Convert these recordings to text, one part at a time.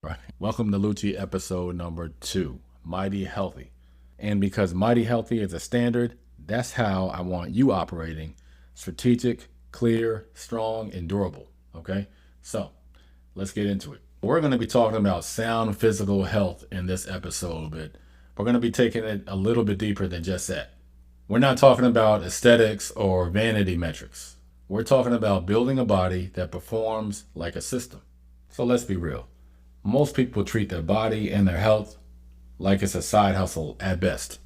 Right. Welcome to LUCCI episode number 2, Mighty Healthy. And because Mighty Healthy is a standard, that's how I want you operating: strategic, clear, strong, and durable. Okay? So let's get into it. We're going to be talking about sound physical health in this episode, but we're going to be taking it a little bit deeper than just that. We're not talking about aesthetics or vanity metrics. We're talking about building a body that performs like a system. So let's be real. Most people treat their body and their health like it's a side hustle at best.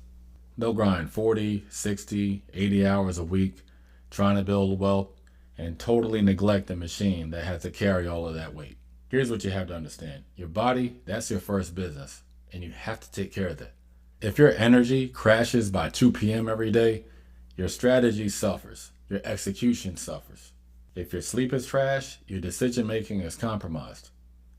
They'll grind 40, 60, 80 hours a week trying to build wealth and totally neglect the machine that has to carry all of that weight. Here's what you have to understand. Your body, that's your first business, and you have to take care of that. If your energy crashes by 2 p.m. every day, your strategy suffers, your execution suffers. If your sleep is trash, your decision making is compromised.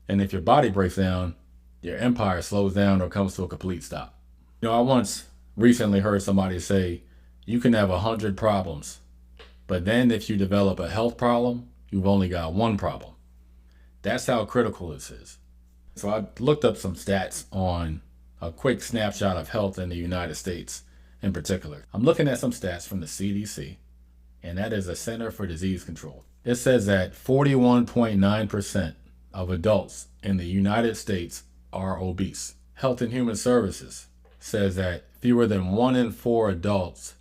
And if your body breaks down, your empire slows down or comes to a complete stop. I once recently heard somebody say, you can have 100 problems, but then if you develop a health problem, you've only got one problem. That's how critical this is. So I looked up some stats on a quick snapshot of health in the United States in particular. I'm looking at some stats from the CDC, and that is the Center for Disease Control. It says that 41.9% of adults in the United States are obese. Health and Human Services says that fewer than 1 in 4 adults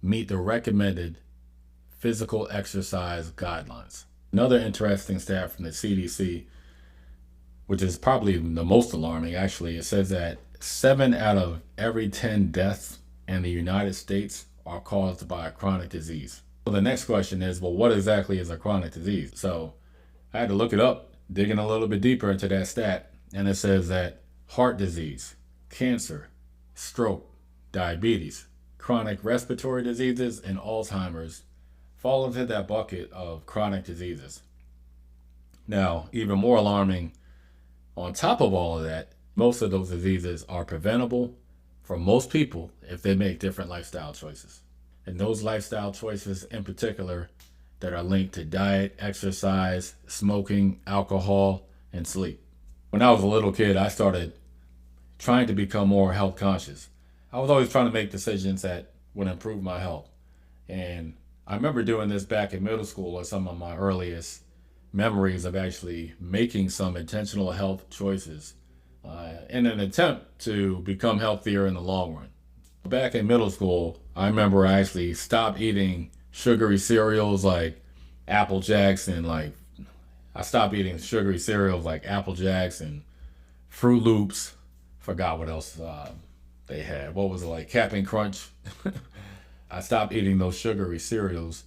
meet the recommended physical exercise guidelines. Another interesting stat from the CDC, which is probably the most alarming actually, it says that 7 out of every 10 deaths in the United States are caused by a chronic disease. So the next question is, well, what exactly is a chronic disease? So I had to look it up, digging a little bit deeper into that stat, and it says that heart disease, cancer, stroke, diabetes, chronic respiratory diseases, and Alzheimer's fall into that bucket of chronic diseases. Now, even more alarming, on top of all of that, most of those diseases are preventable for most people if they make different lifestyle choices. And those lifestyle choices in particular that are linked to diet, exercise, smoking, alcohol, and sleep. When I was a little kid, I started trying to become more health conscious. I was always trying to make decisions that would improve my health. And I remember doing this back in middle school, or some of my earliest memories of actually making some intentional health choices in an attempt to become healthier in the long run. Back in middle school, I remember I actually stopped eating sugary cereals like Apple Jacks and I stopped eating sugary cereals like Apple Jacks and Fruit Loops. Forgot what else they had. What was it, like Cap'n Crunch? I stopped eating those sugary cereals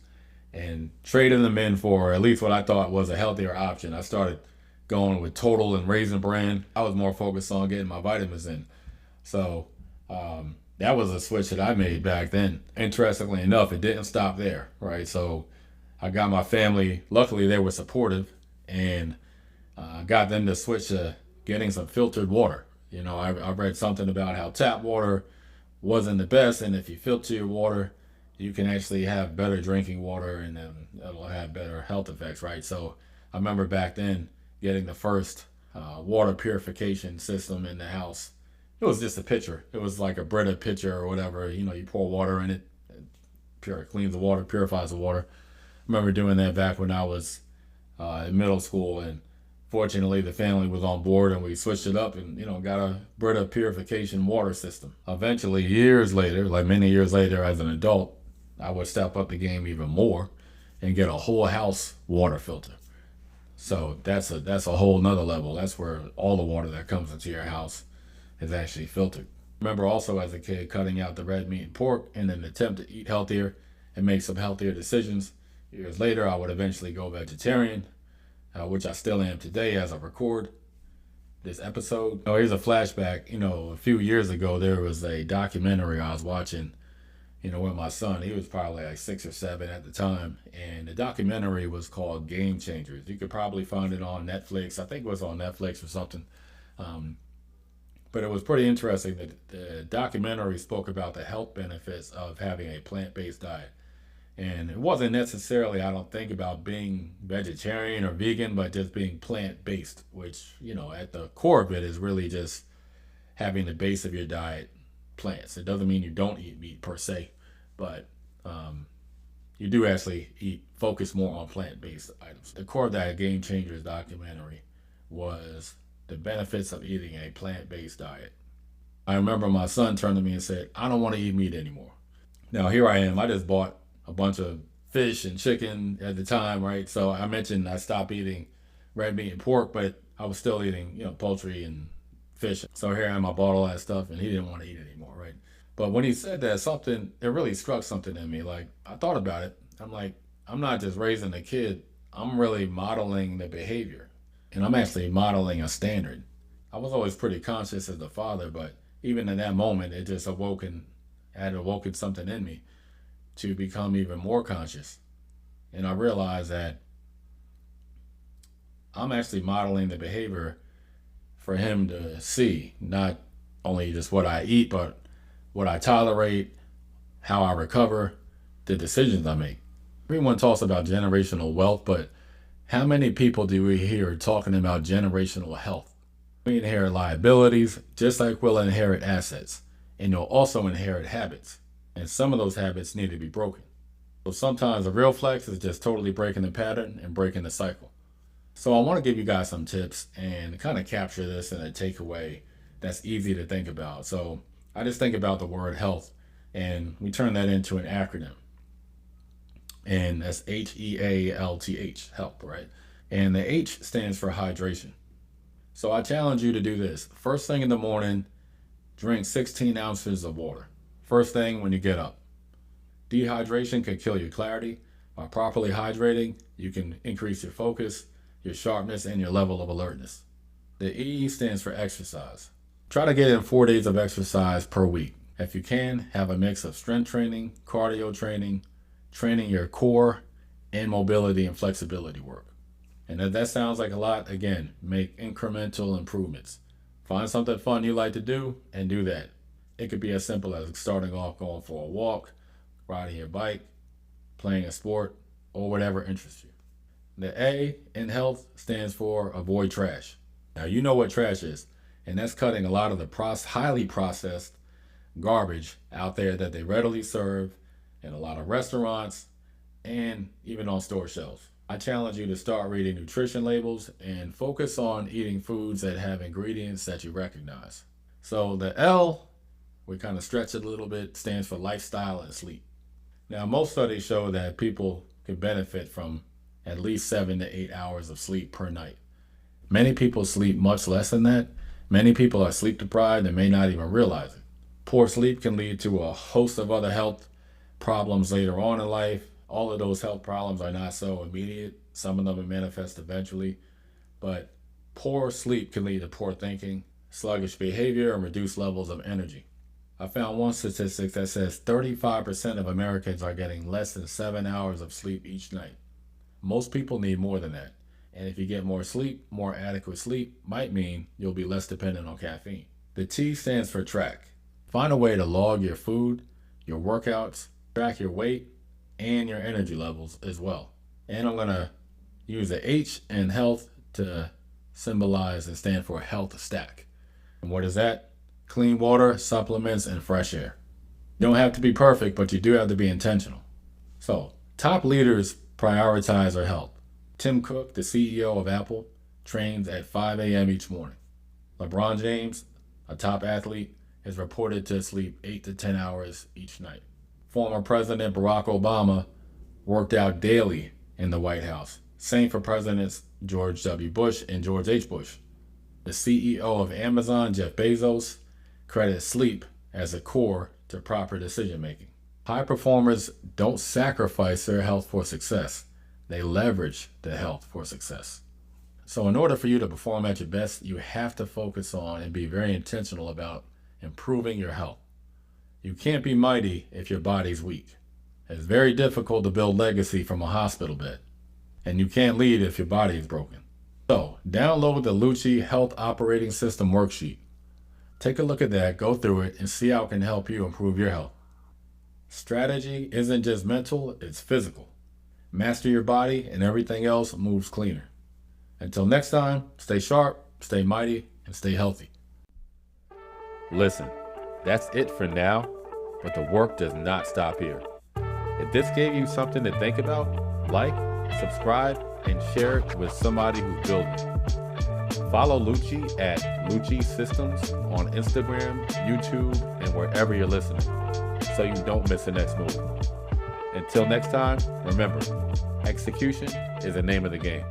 and traded them in for at least what I thought was a healthier option. I started going with Total and Raisin Bran. I was more focused on getting my vitamins in. So that was a switch that I made back then. Interestingly enough, it didn't stop there, right? So I got my family, luckily they were supportive, and got them to switch to getting some filtered water. I read something about how tap water wasn't the best, and if you filter your water, you can actually have better drinking water, and then it'll have better health effects, right? So I remember back then getting the first water purification system in the house. It was just a pitcher. It was like a Brita pitcher or whatever. You pour water in it, it cleans the water, purifies the water. I remember doing that back when I was in middle school, and fortunately the family was on board and we switched it up and got a Brita purification water system. Eventually, years later, like many years later as an adult, I would step up the game even more and get a whole house water filter. So that's a whole nother level. That's where all the water that comes into your house is actually filtered. Remember also as a kid cutting out the red meat and pork in an attempt to eat healthier and make some healthier decisions. Years later, I would eventually go vegetarian, which I still am today as I record this episode. Here's a flashback. A few years ago, there was a documentary I was watching, with my son. He was probably like 6 or 7 at the time. And the documentary was called Game Changers. You could probably find it on Netflix. I think it was on Netflix or something. But it was pretty interesting that the documentary spoke about the health benefits of having a plant-based diet. And it wasn't necessarily, I don't think, about being vegetarian or vegan, but just being plant based, which, at the core of it is really just having the base of your diet plants. It doesn't mean you don't eat meat per se, but you do actually focus more on plant based items. The core of that Game Changers documentary was the benefits of eating a plant based diet. I remember my son turned to me and said, I don't want to eat meat anymore. Now, here I am. I just bought a bunch of fish and chicken at the time, right? So I mentioned I stopped eating red meat and pork, but I was still eating, poultry and fish. So here I am. I bought all that stuff, and he didn't want to eat it anymore, right? But when he said that, it really struck something in me. Like, I thought about it. I'm like, I'm not just raising a kid, I'm really modeling the behavior, and I'm actually modeling a standard. I was always pretty conscious as a father, but even in that moment, it just had awoken something in me to become even more conscious. And I realized that I'm actually modeling the behavior for him to see, not only just what I eat, but what I tolerate, how I recover, the decisions I make. Everyone talks about generational wealth, but how many people do we hear talking about generational health? We inherit liabilities just like we'll inherit assets, and you'll also inherit habits, and some of those habits need to be broken. So sometimes a real flex is just totally breaking the pattern and breaking the cycle. So I want to give you guys some tips and kind of capture this in a takeaway that's easy to think about. So I just think about the word health, and we turn that into an acronym. And that's H.E.A.L.T.H, health, right? And the H stands for hydration. So I challenge you to do this. First thing in the morning, drink 16 ounces of water. First thing when you get up. Dehydration can kill your clarity. By properly hydrating, you can increase your focus, your sharpness, and your level of alertness. The E stands for exercise. Try to get in 4 days of exercise per week. If you can, have a mix of strength training, cardio training, training your core, and mobility and flexibility work. And if that sounds like a lot, again, make incremental improvements. Find something fun you like to do and do that. It could be as simple as starting off going for a walk, riding your bike, playing a sport, or whatever interests you. The A in health stands for avoid trash. Now, you know what trash is, and that's cutting a lot of the highly processed garbage out there that they readily serve in a lot of restaurants and even on store shelves. I challenge you to start reading nutrition labels and focus on eating foods that have ingredients that you recognize. So the L, we kind of stretch it a little bit, stands for lifestyle and sleep. Now, most studies show that people can benefit from at least 7 to 8 hours of sleep per night. Many people sleep much less than that. Many people are sleep deprived and may not even realize it. Poor sleep can lead to a host of other health problems later on in life. All of those health problems are not so immediate. Some of them will manifest eventually. But poor sleep can lead to poor thinking, sluggish behavior, and reduced levels of energy. I found one statistic that says 35% of Americans are getting less than 7 hours of sleep each night. Most people need more than that. And if you get more sleep, more adequate sleep might mean you'll be less dependent on caffeine. The T stands for track. Find a way to log your food, your workouts, track your weight, and your energy levels as well. And I'm going to use the H in health to symbolize and stand for health stack. And what is that? Clean water, supplements, and fresh air. You don't have to be perfect, but you do have to be intentional. So, top leaders prioritize their health. Tim Cook, the CEO of Apple, trains at 5 a.m. each morning. LeBron James, a top athlete, is reported to sleep 8 to 10 hours each night. Former President Barack Obama worked out daily in the White House. Same for Presidents George W. Bush and George H. Bush. The CEO of Amazon, Jeff Bezos, credits sleep as a core to proper decision making. High performers don't sacrifice their health for success. They leverage the health for success. So in order for you to perform at your best, you have to focus on and be very intentional about improving your health. You can't be mighty if your body's weak. It's very difficult to build legacy from a hospital bed. And you can't lead if your body is broken. So download the LUCCI Health Operating System worksheet. Take a look at that, go through it, and see how it can help you improve your health. Strategy isn't just mental, it's physical. Master your body and everything else moves cleaner. Until next time, stay sharp, stay mighty, and stay healthy. Listen, that's it for now, but the work does not stop here. If this gave you something to think about, like, subscribe, and share it with somebody who's building. Follow LUCCI at LUCCI Systems on Instagram, YouTube, and wherever you're listening, so you don't miss the next move. Until next time, remember, execution is the name of the game.